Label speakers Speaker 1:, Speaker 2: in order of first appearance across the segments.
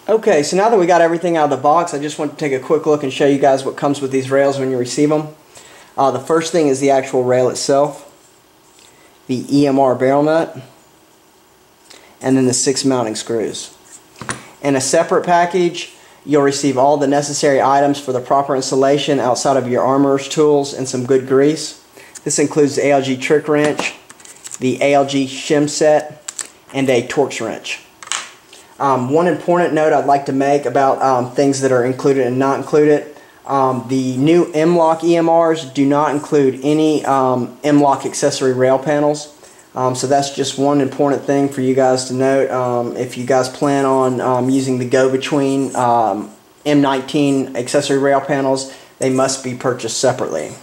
Speaker 1: Okay, so now that we got everything out of the box, I just want to take a quick look and show you guys what comes with these rails when you receive them. The first thing is the actual rail itself, the EMR barrel nut, and then the 6 mounting screws. In a separate package, you'll receive all the necessary items for the proper installation outside of your armorer's tools and some good grease. This includes the ALG trick wrench, the ALG shim set, and a Torx wrench. One important note I'd like to make about things that are included and not included. The new M-LOK EMRs do not include any M-LOK accessory rail panels. So that's just one important thing for you guys to note. If you guys plan on using the go-between M19 accessory rail panels, they must be purchased separately.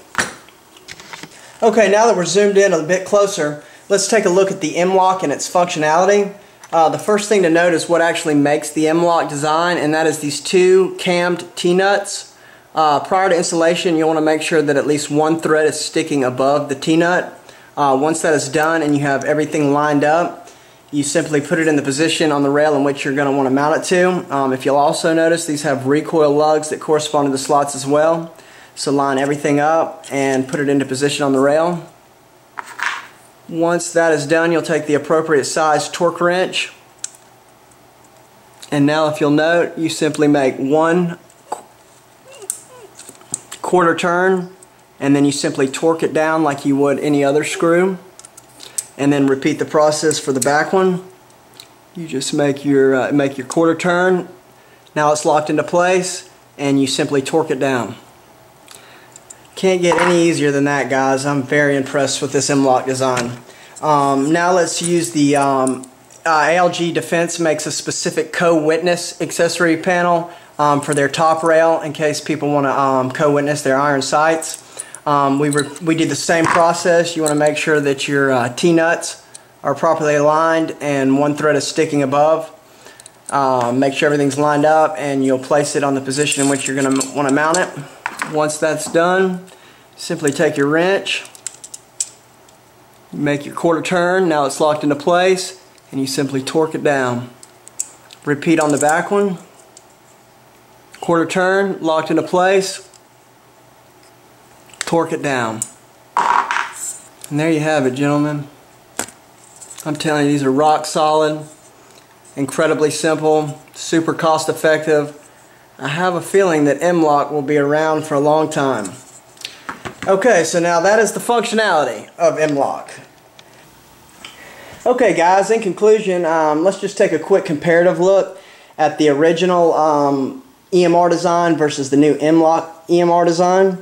Speaker 1: Okay, now that we're zoomed in a bit closer, let's take a look at the M-LOK and its functionality. The first thing to note is what actually makes the M-LOK design, and that is these two cammed T-nuts. Prior to installation, you want to make sure that at least one thread is sticking above the T-nut. Once that is done and you have everything lined up, you simply put it in the position on the rail in which you're going to want to mount it to. If you'll also notice, these have recoil lugs that correspond to the slots as well. So line everything up and put it into position on the rail. Once that is done, you'll take the appropriate size torque wrench, and now if you'll note, you simply make one quarter turn and then you simply torque it down like you would any other screw, and then repeat the process for the back one. You just make your quarter turn. Now it's locked into place and you simply torque it down. Can't get any easier than that, guys. I'm very impressed with this M-LOK design. Now let's use the ALG Defense makes a specific co-witness accessory panel for their top rail in case people want to co-witness their iron sights. We did the same process. You want to make sure that your T-nuts are properly aligned and one thread is sticking above. Make sure everything's lined up and you'll place it on the position in which you're going to want to mount it. Once that's done, simply take your wrench, make your quarter turn. Now it's locked into place and you simply torque it down. Repeat on the back one. Quarter turn, locked into place, torque it down. And there you have it, gentlemen. I'm telling you, these are rock solid, incredibly simple, super cost effective. I have a feeling that M-LOK will be around for a long time. Okay, so now that is the functionality of M-LOK. Okay guys, in conclusion, let's just take a quick comparative look at the original EMR design versus the new M-LOK EMR design.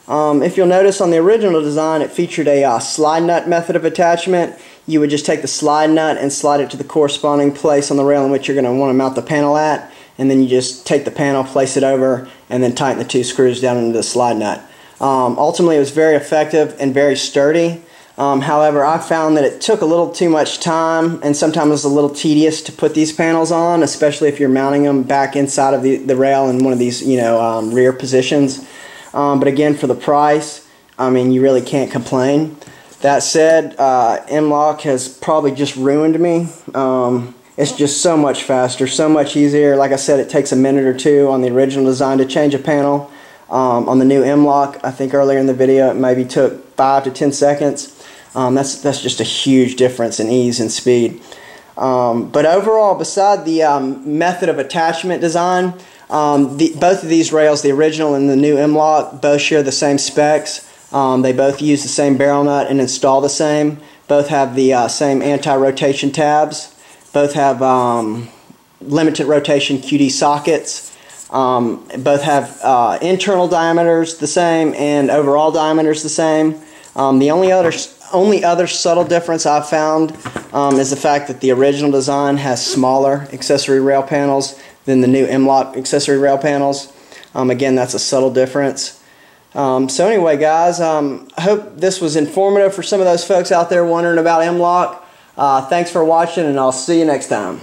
Speaker 1: If you'll notice, on the original design it featured a slide nut method of attachment. You would just take the slide nut and slide it to the corresponding place on the rail in which you're going to want to mount the panel at, and then you just take the panel, place it over, and then tighten the two screws down into the slide nut. Ultimately it was very effective and very sturdy. However, I found that it took a little too much time and sometimes it was a little tedious to put these panels on, especially if you're mounting them back inside of the rail in one of these rear positions. But again, for the price, I mean, you really can't complain. That said, M-LOK has probably just ruined me. It's just so much faster, so much easier. Like I said, it takes a minute or two on the original design to change a panel. On the new M-LOK, I think earlier in the video, it maybe took 5 to 10 seconds. That's just a huge difference in ease and speed. But overall, beside the method of attachment design, both of these rails, the original and the new M-LOK, both share the same specs. They both use the same barrel nut and install the same. Both have the same anti-rotation tabs. Both have limited rotation QD sockets. Both have internal diameters the same and overall diameters the same. The only other subtle difference I've found is the fact that the original design has smaller accessory rail panels than the new M-LOK accessory rail panels. Again, that's a subtle difference. So anyway, guys, I hope this was informative for some of those folks out there wondering about M-LOK. Thanks for watching, and I'll see you next time.